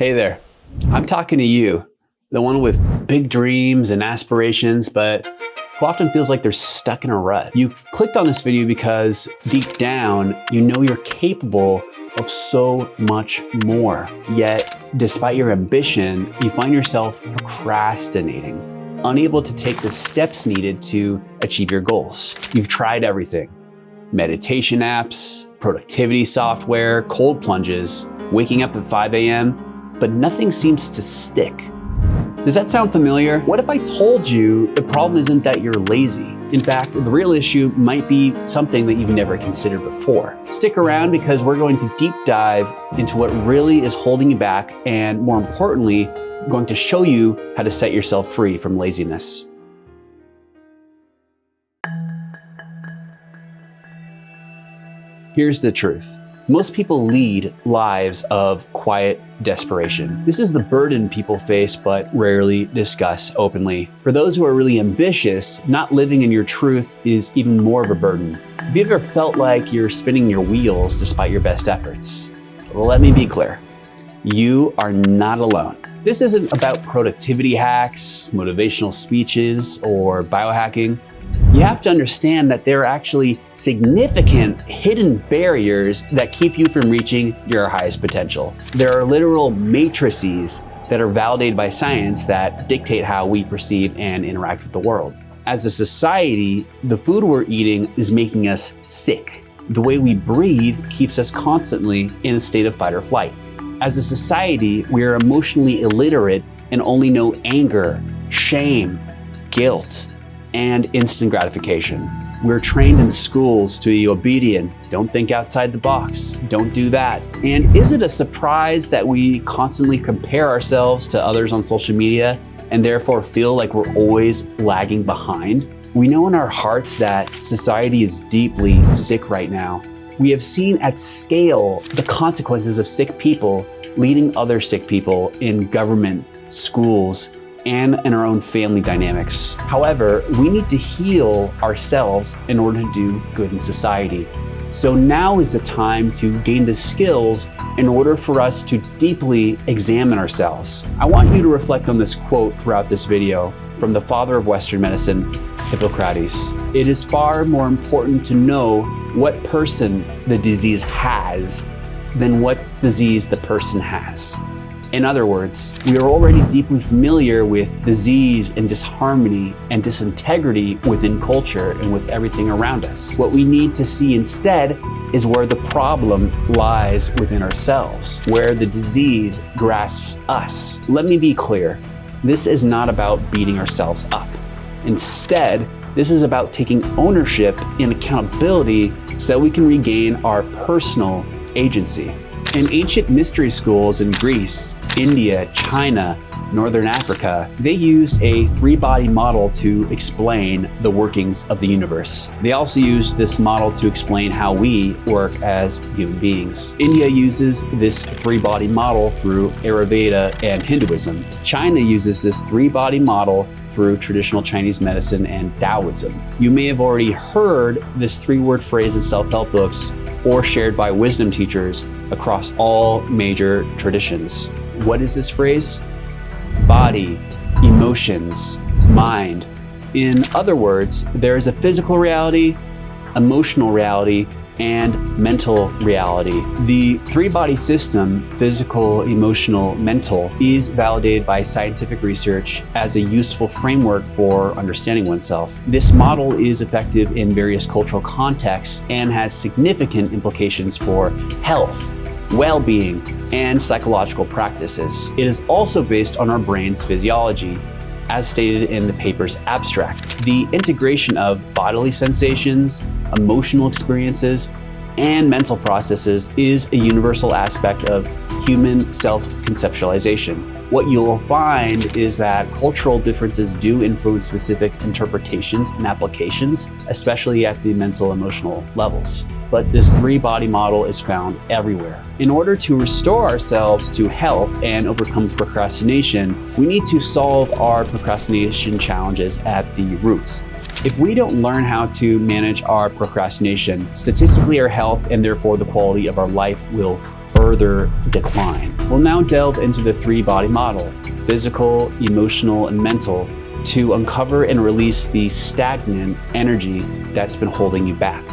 Hey there, I'm talking to you, the one with big dreams and aspirations, but who often feels like they're stuck in a rut. You've clicked on this video because deep down, you know you're capable of so much more. Yet, despite your ambition, you find yourself procrastinating, unable to take the steps needed to achieve your goals. You've tried everything: meditation apps, productivity software, cold plunges, waking up at 5 a.m., but nothing seems to stick. Does that sound familiar? What if I told you the problem isn't that you're lazy? In fact, the real issue might be something that you've never considered before. Stick around because we're going to deep dive into what really is holding you back and, more importantly, going to show you how to set yourself free from laziness. Here's the truth. Most people lead lives of quiet desperation. This is the burden people face but rarely discuss openly. For those who are really ambitious, not living in your truth is even more of a burden. Have you ever felt like you're spinning your wheels despite your best efforts? Well, let me be clear. You are not alone. This isn't about productivity hacks, motivational speeches, or biohacking. You have to understand that there are actually significant hidden barriers that keep you from reaching your highest potential. There are literal matrices that are validated by science that dictate how we perceive and interact with the world. As a society, the food we're eating is making us sick. The way we breathe keeps us constantly in a state of fight or flight. As a society, we are emotionally illiterate and only know anger, shame, guilt, and instant gratification. We're trained in schools to be obedient, don't think outside the box, don't do that. And is it a surprise that we constantly compare ourselves to others on social media and therefore feel like we're always lagging behind? We know in our hearts that society is deeply sick right now. We have seen at scale the consequences of sick people leading other sick people in government, schools, and in our own family dynamics. However, we need to heal ourselves in order to do good in society. So now is the time to gain the skills in order for us to deeply examine ourselves. I want you to reflect on this quote throughout this video from the father of Western medicine, Hippocrates. It is far more important to know what person the disease has than what disease the person has. In other words, we are already deeply familiar with disease and disharmony and disintegrity within culture and with everything around us. What we need to see instead is where the problem lies within ourselves, where the disease grasps us. Let me be clear, this is not about beating ourselves up. Instead, this is about taking ownership and accountability so that we can regain our personal agency. In ancient mystery schools in Greece, India, China, Northern Africa, they used a three-body model to explain the workings of the universe. They also used this model to explain how we work as human beings. India uses this three-body model through Ayurveda and Hinduism. China uses this three-body model through traditional Chinese medicine and Taoism. You may have already heard this three-word phrase in self-help books or shared by wisdom teachers across all major traditions. What is this phrase? Body, emotions, mind. In other words, there is a physical reality, emotional reality, and mental reality. The three-body system, physical, emotional, mental, is validated by scientific research as a useful framework for understanding oneself. This model is effective in various cultural contexts and has significant implications for health, well-being, and psychological practices. It is also based on our brain's physiology, as stated in the paper's abstract. The integration of bodily sensations, emotional experiences, and mental processes is a universal aspect of human self-conceptualization. What you'll find is that cultural differences do influence specific interpretations and applications, especially at the mental emotional levels. But this three-body model is found everywhere. In order to restore ourselves to health and overcome procrastination, we need to solve our procrastination challenges at the roots. If we don't learn how to manage our procrastination, statistically our health and therefore the quality of our life will further decline. We'll now delve into the three-body model, physical, emotional, and mental, to uncover and release the stagnant energy that's been holding you back.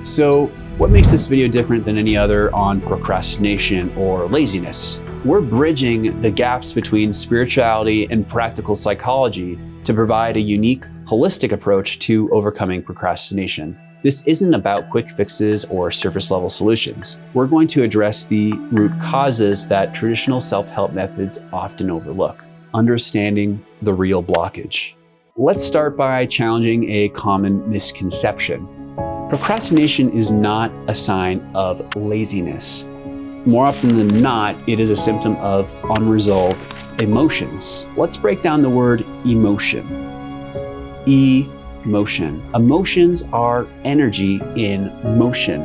So, what makes this video different than any other on procrastination or laziness? We're bridging the gaps between spirituality and practical psychology to provide a unique, holistic approach to overcoming procrastination. This isn't about quick fixes or surface-level solutions. We're going to address the root causes that traditional self-help methods often overlook, understanding the real blockage. Let's start by challenging a common misconception. Procrastination is not a sign of laziness. More often than not, it is a symptom of unresolved emotions. Let's break down the word emotion. Emotion. Emotions are energy in motion.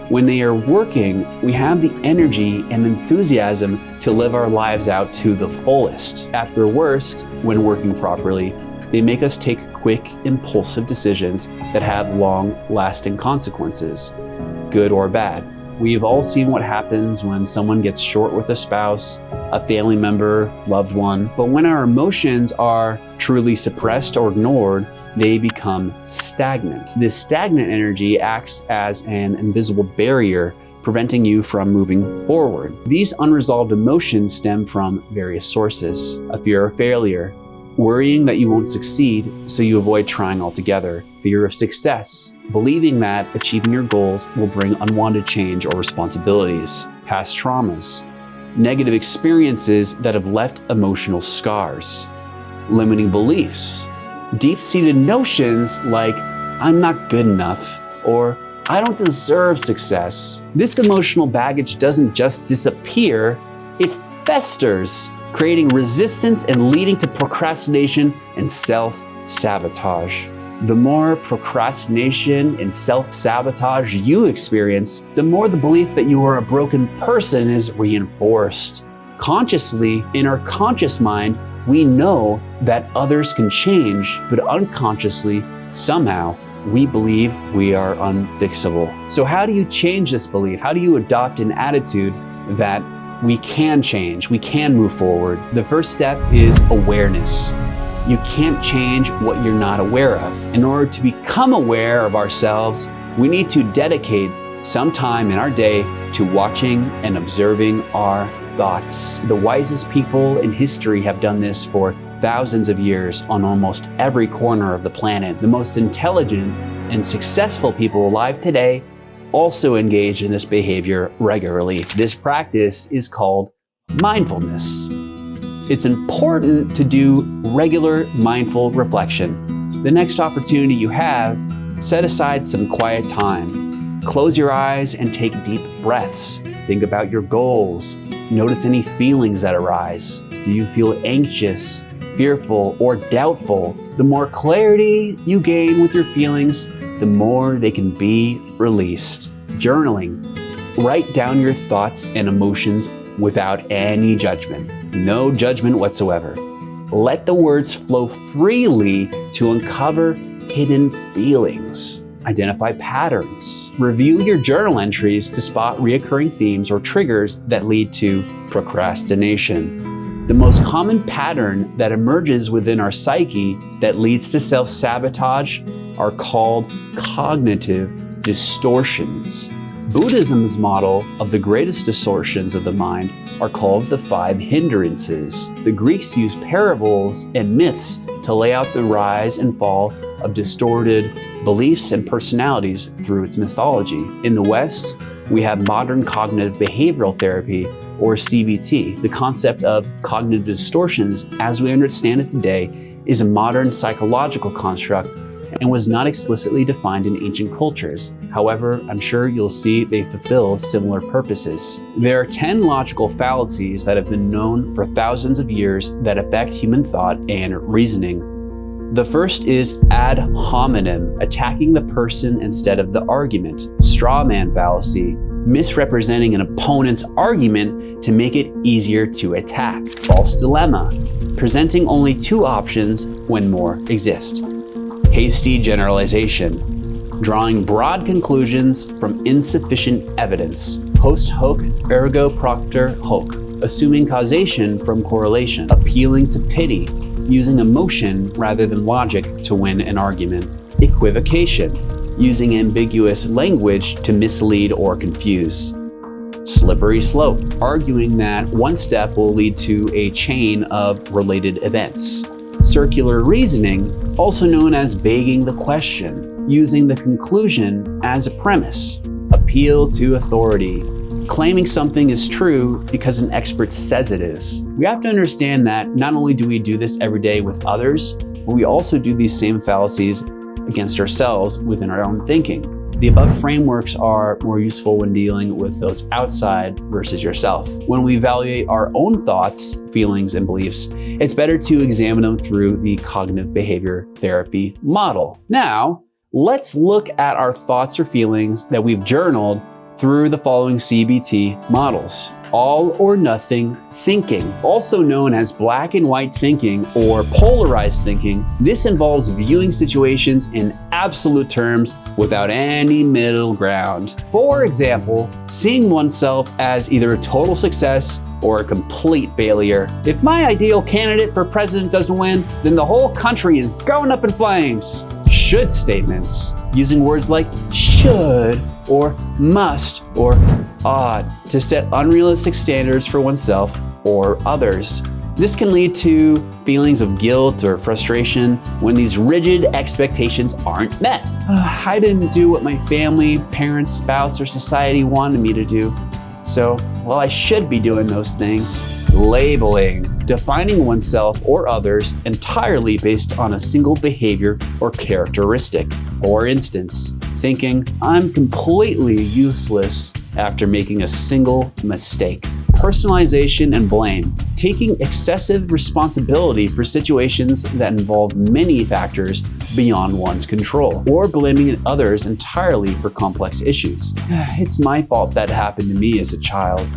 When they are working, we have the energy and enthusiasm to live our lives out to the fullest. At their worst, when working properly, they make us take quick, impulsive decisions that have long-lasting consequences, good or bad. We've all seen what happens when someone gets short with a spouse, a family member, loved one. But when our emotions are truly suppressed or ignored, they become stagnant. This stagnant energy acts as an invisible barrier, preventing you from moving forward. These unresolved emotions stem from various sources: a fear of failure, worrying that you won't succeed, so you avoid trying altogether; fear of success, believing that achieving your goals will bring unwanted change or responsibilities; past traumas, negative experiences that have left emotional scars; limiting beliefs, deep-seated notions like "I'm not good enough" or "I don't deserve success." This emotional baggage doesn't just disappear, it festers, creating resistance and leading to procrastination and self-sabotage. The more procrastination and self-sabotage you experience, the more the belief that you are a broken person is reinforced. Consciously, in our conscious mind, we know that others can change, but unconsciously, somehow, we believe we are unfixable. So how do you change this belief? How do you adopt an attitude that we can change, we can move forward? The first step is awareness. You can't change what you're not aware of. In order to become aware of ourselves, we need to dedicate some time in our day to watching and observing our thoughts. The wisest people in history have done this for thousands of years on almost every corner of the planet. The most intelligent and successful people alive today also engage in this behavior regularly. This practice is called mindfulness. It's important to do regular mindful reflection. The next opportunity you have, set aside some quiet time. Close your eyes and take deep breaths. Think about your goals. Notice any feelings that arise. Do you feel anxious, fearful, or doubtful? The more clarity you gain with your feelings, the more they can be released. Journaling. Write down your thoughts and emotions without any judgment. No judgment whatsoever. Let the words flow freely to uncover hidden feelings. Identify patterns. Review your journal entries to spot reoccurring themes or triggers that lead to procrastination. The most common pattern that emerges within our psyche that leads to self-sabotage are called cognitive distortions. Buddhism's model of the greatest distortions of the mind are called the 5 hindrances. The Greeks used parables and myths to lay out the rise and fall of distorted beliefs and personalities through its mythology. In the West, we have modern cognitive behavioral therapy, or CBT. The concept of cognitive distortions, as we understand it today, is a modern psychological construct and was not explicitly defined in ancient cultures. However, I'm sure you'll see they fulfill similar purposes. There are 10 logical fallacies that have been known for thousands of years that affect human thought and reasoning. The first is ad hominem, attacking the person instead of the argument. Straw man fallacy, misrepresenting an opponent's argument to make it easier to attack. False dilemma, presenting only 2 options when more exist. Hasty generalization, drawing broad conclusions from insufficient evidence. Post hoc ergo propter hoc, assuming causation from correlation. Appealing to pity, using emotion rather than logic to win an argument. Equivocation, using ambiguous language to mislead or confuse. Slippery slope, arguing that one step will lead to a chain of related events. Circular reasoning, also known as begging the question, using the conclusion as a premise. Appeal to authority, claiming something is true because an expert says it is. We have to understand that not only do we do this every day with others, but we also do these same fallacies against ourselves within our own thinking. The above frameworks are more useful when dealing with those outside versus yourself. When we evaluate our own thoughts, feelings, and beliefs, it's better to examine them through the cognitive behavior therapy model. Now, let's look at our thoughts or feelings that we've journaled through the following CBT models. All or nothing thinking, also known as black and white thinking or polarized thinking. This involves viewing situations in absolute terms without any middle ground. For example, seeing oneself as either a total success or a complete failure. If my ideal candidate for president doesn't win, then the whole country is going up in flames. Should statements, using words like should or must or ought to set unrealistic standards for oneself or others. This can lead to feelings of guilt or frustration when these rigid expectations aren't met. I didn't do what my family, parents, spouse, or society wanted me to do, so, well, I should be doing those things. Labeling, defining oneself or others entirely based on a single behavior or characteristic. For instance, thinking, I'm completely useless after making a single mistake. Personalization and blame, taking excessive responsibility for situations that involve many factors beyond one's control, or blaming others entirely for complex issues. It's my fault that happened to me as a child.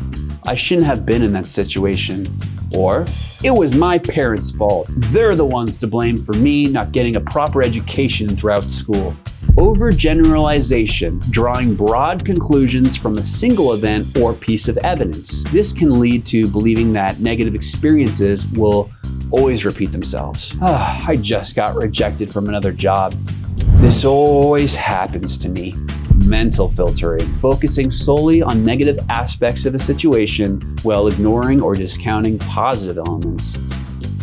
I shouldn't have been in that situation. Or, it was my parents' fault. They're the ones to blame for me not getting a proper education throughout school. Overgeneralization, drawing broad conclusions from a single event or piece of evidence. This can lead to believing that negative experiences will always repeat themselves. I just got rejected from another job. This always happens to me. Mental filtering, focusing solely on negative aspects of a situation while ignoring or discounting positive elements.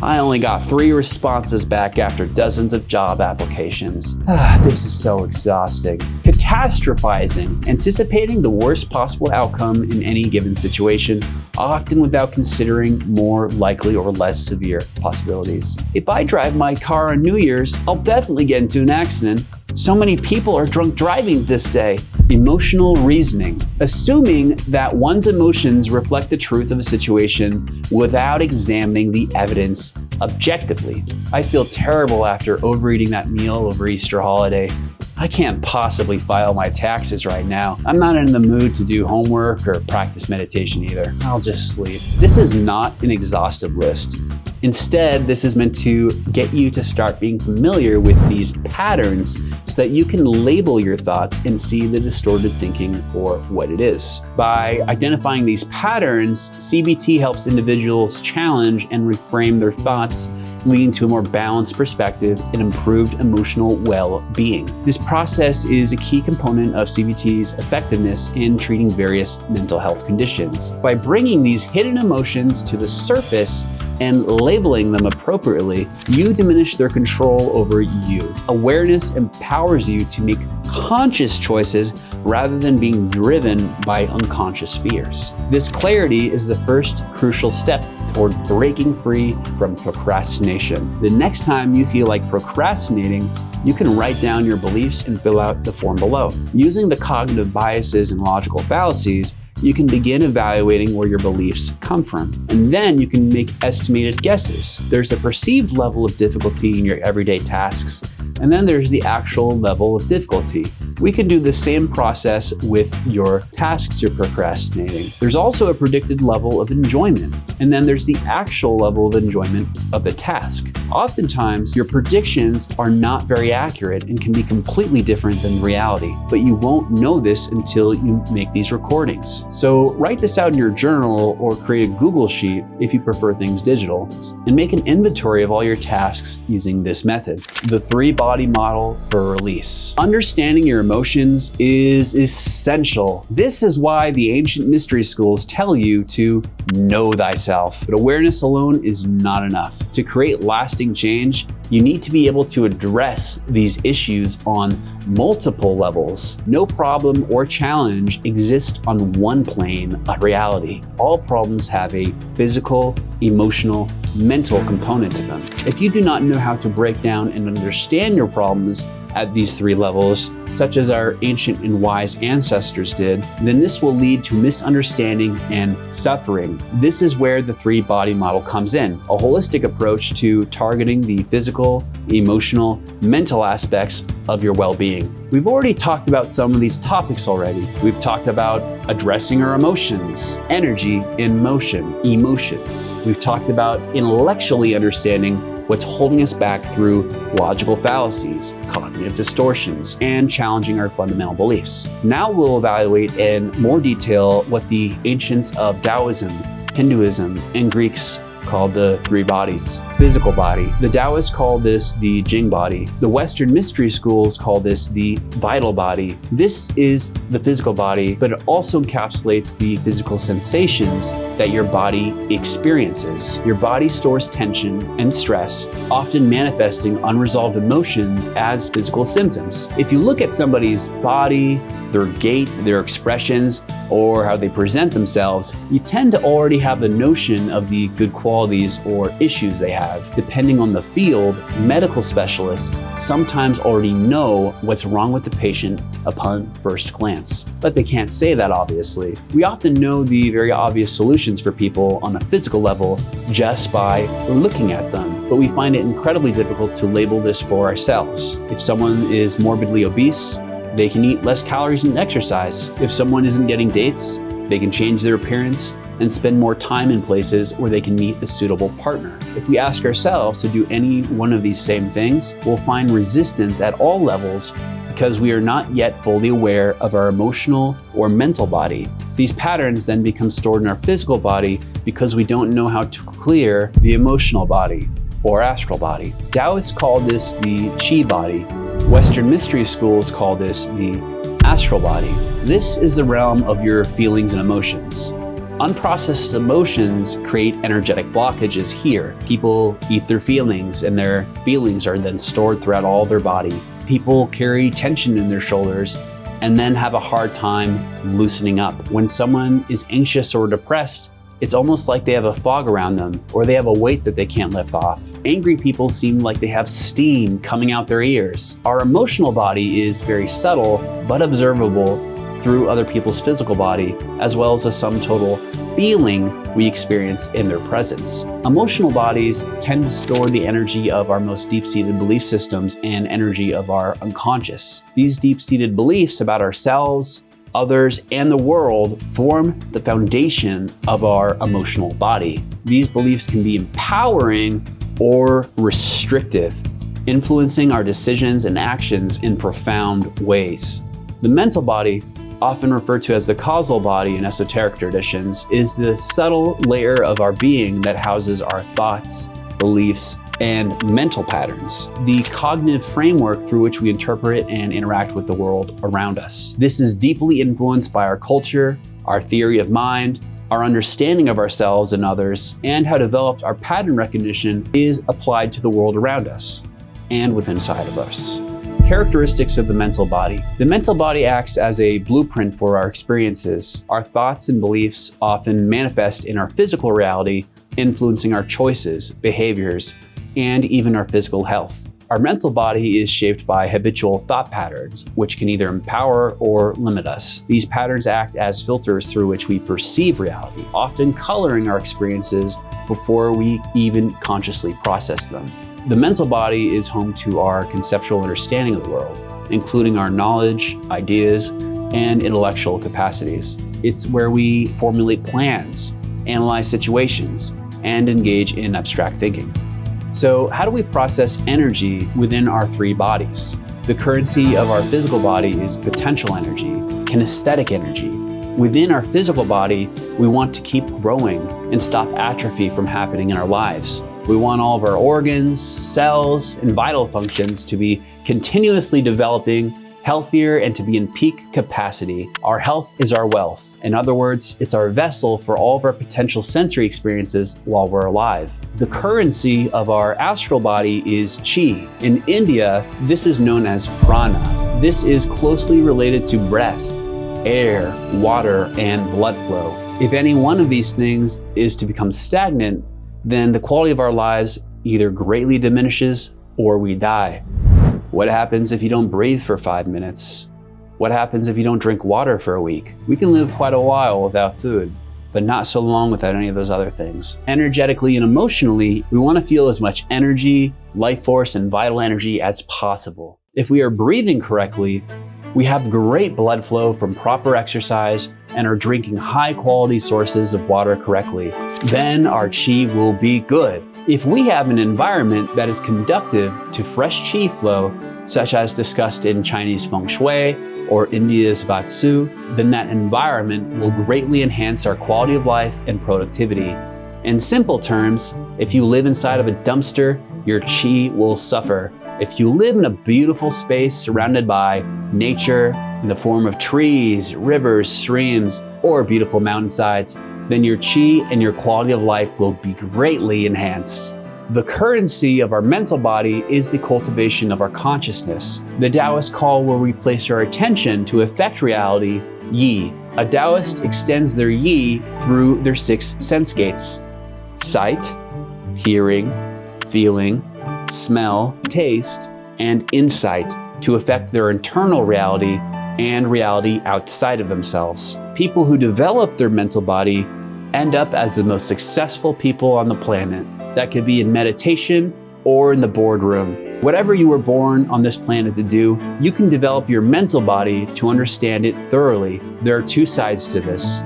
I only got 3 responses back after dozens of job applications. This is so exhausting. Catastrophizing, anticipating the worst possible outcome in any given situation, often without considering more likely or less severe possibilities. If I drive my car on New Year's, I'll definitely get into an accident. So many people are drunk driving this day. Emotional reasoning, assuming that one's emotions reflect the truth of a situation without examining the evidence objectively. I feel terrible after overeating that meal over Easter holiday. I can't possibly file my taxes right now. I'm not in the mood to do homework or practice meditation either. I'll just sleep. This is not an exhaustive list. Instead, this is meant to get you to start being familiar with these patterns so that you can label your thoughts and see the distorted thinking for what it is. By identifying these patterns, CBT helps individuals challenge and reframe their thoughts, leading to a more balanced perspective and improved emotional well-being. This process is a key component of CBT's effectiveness in treating various mental health conditions. By bringing these hidden emotions to the surface and labeling them appropriately, you diminish their control over you. Awareness empowers you to make conscious choices rather than being driven by unconscious fears. This clarity is the first crucial step toward breaking free from procrastination. The next time you feel like procrastinating, you can write down your beliefs and fill out the form below. Using the cognitive biases and logical fallacies, you can begin evaluating where your beliefs come from. And then you can make estimated guesses. There's a perceived level of difficulty in your everyday tasks, and then there's the actual level of difficulty. We can do the same process with your tasks you're procrastinating. There's also a predicted level of enjoyment, and then there's the actual level of enjoyment of the task. Oftentimes, your predictions are not very accurate and can be completely different than reality, but you won't know this until you make these recordings. So write this out in your journal or create a Google Sheet if you prefer things digital, and make an inventory of all your tasks using this method. The 3-body model for release. Understanding your emotions is essential. This is why the ancient mystery schools tell you to know thyself. But awareness alone is not enough. To create lasting change, you need to be able to address these issues on multiple levels. No problem or challenge exists on one plane of reality. All problems have a physical, emotional, mental component to them. If you do not know how to break down and understand your problems at these 3 levels, such as our ancient and wise ancestors did, then this will lead to misunderstanding and suffering. This is where the 3-body model comes in, a holistic approach to targeting the physical, emotional, mental aspects of your well-being. We've already talked about some of these topics already. We've talked about addressing our emotions, energy in motion, emotions. We've talked about intellectually understanding what's holding us back through logical fallacies, cognitive distortions, and challenging our fundamental beliefs. Now we'll evaluate in more detail what the ancients of Taoism, Hinduism, and Greeks called the 3 bodies. Physical body. The Taoists call this the Jing body. The Western mystery schools call this the vital body. This is the physical body, but it also encapsulates the physical sensations that your body experiences. Your body stores tension and stress, often manifesting unresolved emotions as physical symptoms. If you look at somebody's body, their gait, their expressions, or how they present themselves, you tend to already have a notion of the good qualities or issues they have. Depending on the field, medical specialists sometimes already know what's wrong with the patient upon first glance, but they can't say that obviously. We often know the very obvious solutions for people on a physical level just by looking at them, but we find it incredibly difficult to label this for ourselves. If someone is morbidly obese, they can eat less calories and exercise. If someone isn't getting dates, they can change their appearance and spend more time in places where they can meet a suitable partner. If we ask ourselves to do any one of these same things, we'll find resistance at all levels because we are not yet fully aware of our emotional or mental body. These patterns then become stored in our physical body because we don't know how to clear the emotional body or astral body. Taoists call this the Qi body. Western mystery schools call this the astral body. This is the realm of your feelings and emotions. Unprocessed emotions create energetic blockages here. People eat their feelings, and their feelings are then stored throughout all their body. People carry tension in their shoulders and then have a hard time loosening up. When someone is anxious or depressed, it's almost like they have a fog around them, or they have a weight that they can't lift off. Angry people seem like they have steam coming out their ears. Our emotional body is very subtle, but observable through other people's physical body, as well as a sum total feeling we experience in their presence. Emotional bodies tend to store the energy of our most deep-seated belief systems and energy of our unconscious. These deep-seated beliefs about ourselves, others, and the world form the foundation of our emotional body. These beliefs can be empowering or restrictive, influencing our decisions and actions in profound ways. The mental body, often referred to as the causal body in esoteric traditions, is the subtle layer of our being that houses our thoughts, beliefs, and mental patterns, the cognitive framework through which we interpret and interact with the world around us. This is deeply influenced by our culture, our theory of mind, our understanding of ourselves and others, and how developed our pattern recognition is applied to the world around us and within inside of us. Characteristics of the mental body. The mental body acts as a blueprint for our experiences. Our thoughts and beliefs often manifest in our physical reality, influencing our choices, behaviors, and even our physical health. Our mental body is shaped by habitual thought patterns, which can either empower or limit us. These patterns act as filters through which we perceive reality, often coloring our experiences before we even consciously process them. The mental body is home to our conceptual understanding of the world. including our knowledge, ideas, and intellectual capacities. It's where we formulate plans, analyze situations, and engage in abstract thinking. So how do we process energy within our three bodies? The currency of our physical body is potential energy, kinesthetic energy. Within our physical body, we want to keep growing and stop atrophy from happening in our lives. We want all of our organs, cells, and vital functions to be continuously developing, healthier, and to be in peak capacity. Our health is our wealth. In other words, it's our vessel for all of our potential sensory experiences while we're alive. The currency of our astral body is chi. In India, this is known as prana. This is closely related to breath, air, water, and blood flow. If any one of these things is to become stagnant, then the quality of our lives either greatly diminishes or we die. What happens if you don't breathe for 5 minutes? What happens if you don't drink water for a week? We can live quite a while without food, but not so long without any of those other things. Energetically and emotionally, we want to feel as much energy, life force, and vital energy as possible. If we are breathing correctly, we have great blood flow from proper exercise and are drinking high quality sources of water correctly. Then our chi will be good. If we have an environment that is conducive to fresh chi flow, such as discussed in Chinese feng shui or India's vatsu, then that environment will greatly enhance our quality of life and productivity. In simple terms, if you live inside of a dumpster, your chi will suffer. If you live in a beautiful space surrounded by nature in the form of trees, rivers, streams, or beautiful mountainsides, then your chi and your quality of life will be greatly enhanced. The currency of our mental body is the cultivation of our consciousness. The Taoists call where we place our attention to affect reality, yi. A Taoist extends their yi through their 6 sense gates: sight, hearing, feeling, smell, taste, and insight to affect their internal reality and reality outside of themselves. People who develop their mental body end up as the most successful people on the planet. That could be in meditation or in the boardroom. Whatever you were born on this planet to do, you can develop your mental body to understand it thoroughly. There are 2 sides to this.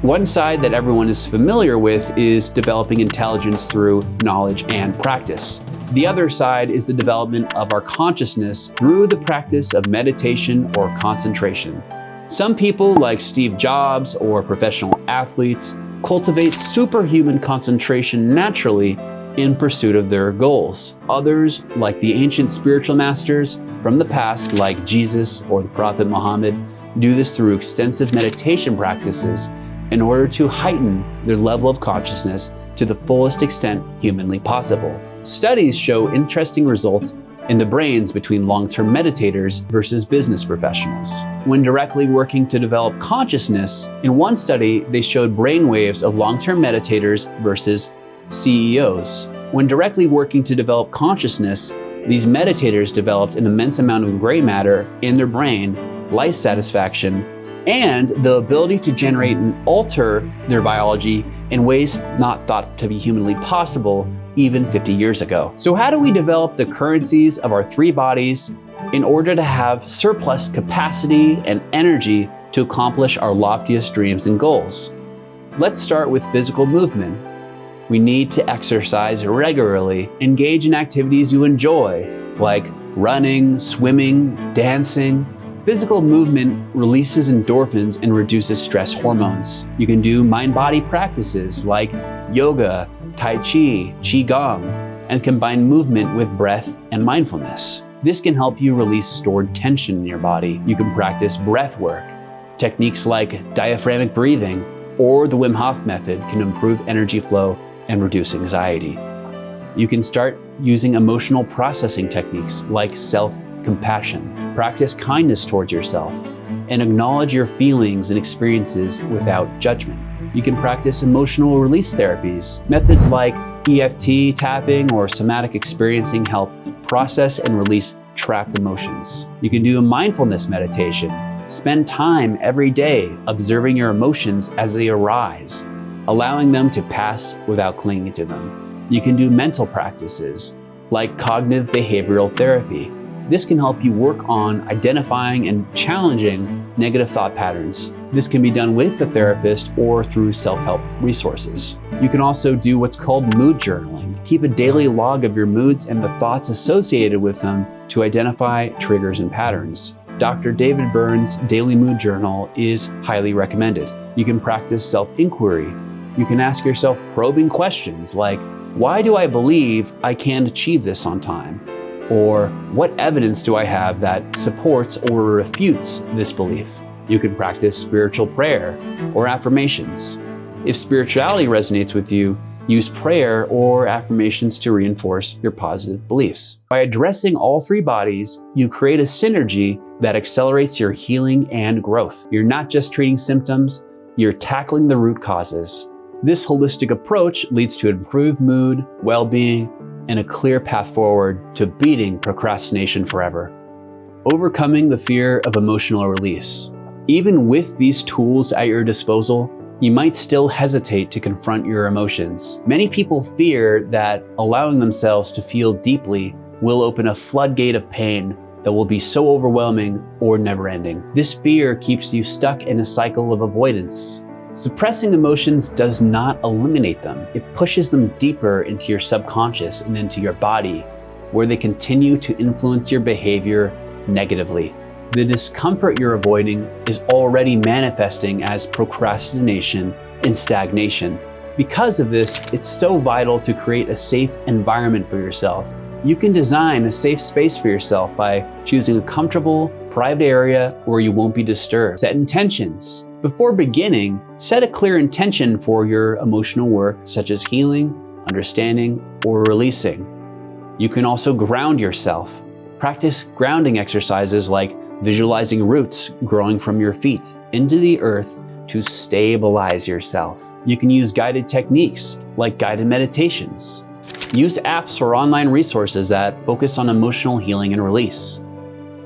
One side that everyone is familiar with is developing intelligence through knowledge and practice. The other side is the development of our consciousness through the practice of meditation or concentration. Some people, like Steve Jobs or professional athletes, cultivate superhuman concentration naturally in pursuit of their goals. Others, like the ancient spiritual masters from the past, like Jesus or the Prophet Muhammad, do this through extensive meditation practices in order to heighten their level of consciousness to the fullest extent humanly possible. Studies show interesting results in the brains between long-term meditators versus business professionals. When directly working to develop consciousness, in one study, they showed brain waves of long-term meditators versus CEOs. When directly working to develop consciousness, these meditators developed an immense amount of gray matter in their brain, life satisfaction, and the ability to generate and alter their biology in ways not thought to be humanly possible even 50 years ago. So how do we develop the currencies of our 3 bodies in order to have surplus capacity and energy to accomplish our loftiest dreams and goals? Let's start with physical movement. We need to exercise regularly, engage in activities you enjoy, like running, swimming, dancing. Physical movement releases endorphins and reduces stress hormones. You can do mind-body practices like yoga, tai chi, qigong, and combine movement with breath and mindfulness. This can help you release stored tension in your body. You can practice breath work. Techniques like diaphragmatic breathing or the Wim Hof method can improve energy flow and reduce anxiety. You can start using emotional processing techniques like self-compassion. Practice kindness towards yourself and acknowledge your feelings and experiences without judgment. You can practice emotional release therapies. Methods like EFT tapping or somatic experiencing help process and release trapped emotions. You can do a mindfulness meditation. Spend time every day observing your emotions as they arise, allowing them to pass without clinging to them. You can do mental practices like cognitive behavioral therapy, This can help you work on identifying and challenging negative thought patterns. This can be done with a therapist or through self-help resources. You can also do what's called mood journaling. Keep a daily log of your moods and the thoughts associated with them to identify triggers and patterns. Dr. David Burns' Daily Mood Journal is highly recommended. You can practice self-inquiry. You can ask yourself probing questions like, why do I believe I can't achieve this on time? Or what evidence do I have that supports or refutes this belief? You can practice spiritual prayer or affirmations. If spirituality resonates with you, use prayer or affirmations to reinforce your positive beliefs. By addressing all three bodies, you create a synergy that accelerates your healing and growth. You're not just treating symptoms, you're tackling the root causes. This holistic approach leads to improved mood, well-being, and a clear path forward to beating procrastination forever. Overcoming the fear of emotional release. Even with these tools at your disposal, you might still hesitate to confront your emotions. Many people fear that allowing themselves to feel deeply will open a floodgate of pain that will be so overwhelming or never-ending. This fear keeps you stuck in a cycle of avoidance. Suppressing emotions does not eliminate them. It pushes them deeper into your subconscious and into your body, where they continue to influence your behavior negatively. The discomfort you're avoiding is already manifesting as procrastination and stagnation. Because of this, it's so vital to create a safe environment for yourself. You can design a safe space for yourself by choosing a comfortable, private area where you won't be disturbed. Set intentions. Before beginning, set a clear intention for your emotional work, such as healing, understanding, or releasing. You can also ground yourself. Practice grounding exercises like visualizing roots growing from your feet into the earth to stabilize yourself. You can use guided techniques like guided meditations. Use apps or online resources that focus on emotional healing and release.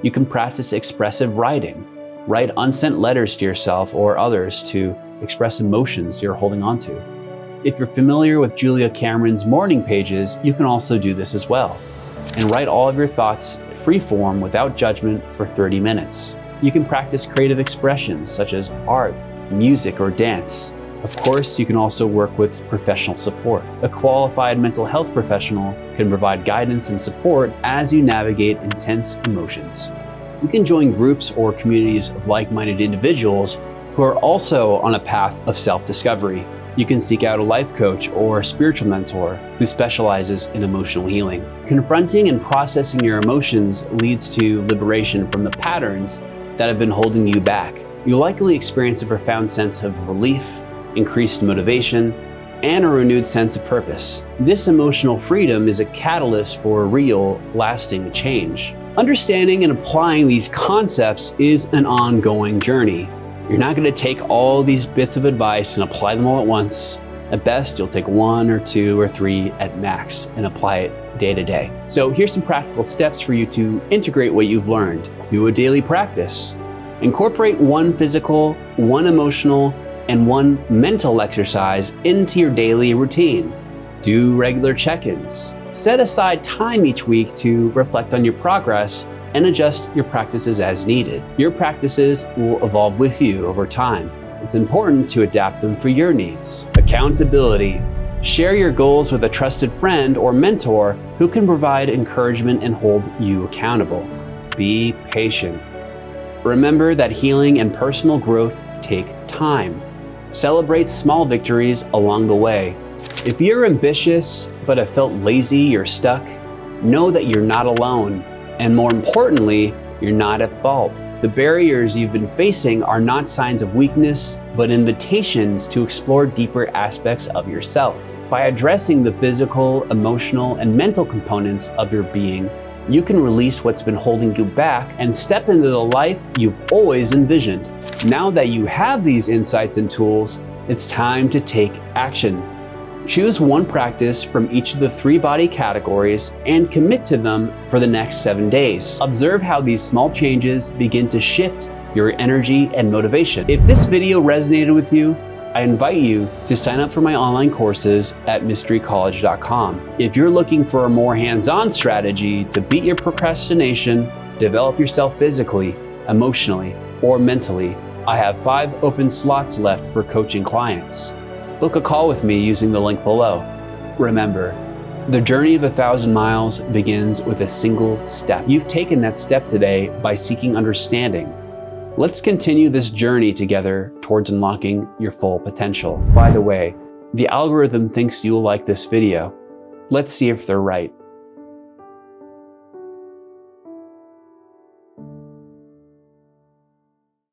You can practice expressive writing. Write unsent letters to yourself or others to express emotions you're holding on to. If you're familiar with Julia Cameron's morning pages, you can also do this as well. And write all of your thoughts free form without judgment for 30 minutes. You can practice creative expressions such as art, music, or dance. Of course, you can also work with professional support. A qualified mental health professional can provide guidance and support as you navigate intense emotions. You can join groups or communities of like-minded individuals who are also on a path of self-discovery. You can seek out a life coach or a spiritual mentor who specializes in emotional healing. Confronting and processing your emotions leads to liberation from the patterns that have been holding you back. You'll likely experience a profound sense of relief, increased motivation, and a renewed sense of purpose. This emotional freedom is a catalyst for real, lasting change. Understanding and applying these concepts is an ongoing journey. You're not going to take all these bits of advice and apply them all at once. At best, you'll take 1 or 2 or 3 at max and apply it day to day. So here's some practical steps for you to integrate what you've learned. Do a daily practice. Incorporate 1 physical, 1 emotional, and 1 mental exercise into your daily routine. Do regular check-ins. Set aside time each week to reflect on your progress and adjust your practices as needed. Your practices will evolve with you over time. It's important to adapt them for your needs. Accountability. Share your goals with a trusted friend or mentor who can provide encouragement and hold you accountable. Be patient. Remember that healing and personal growth take time. Celebrate small victories along the way. If you're ambitious but have felt lazy or stuck, know that you're not alone. And more importantly, you're not at fault. The barriers you've been facing are not signs of weakness, but invitations to explore deeper aspects of yourself. By addressing the physical, emotional, and mental components of your being, you can release what's been holding you back and step into the life you've always envisioned. Now that you have these insights and tools, it's time to take action. Choose 1 practice from each of the 3 body categories and commit to them for the next 7 days. Observe how these small changes begin to shift your energy and motivation. If this video resonated with you, I invite you to sign up for my online courses at mysterycollege.com. If you're looking for a more hands-on strategy to beat your procrastination, develop yourself physically, emotionally, or mentally, I have 5 open slots left for coaching clients. Book a call with me using the link below. Remember, the journey of 1,000 miles begins with a single step. You've taken that step today by seeking understanding. Let's continue this journey together towards unlocking your full potential. By the way, the algorithm thinks you'll like this video. Let's see if they're right.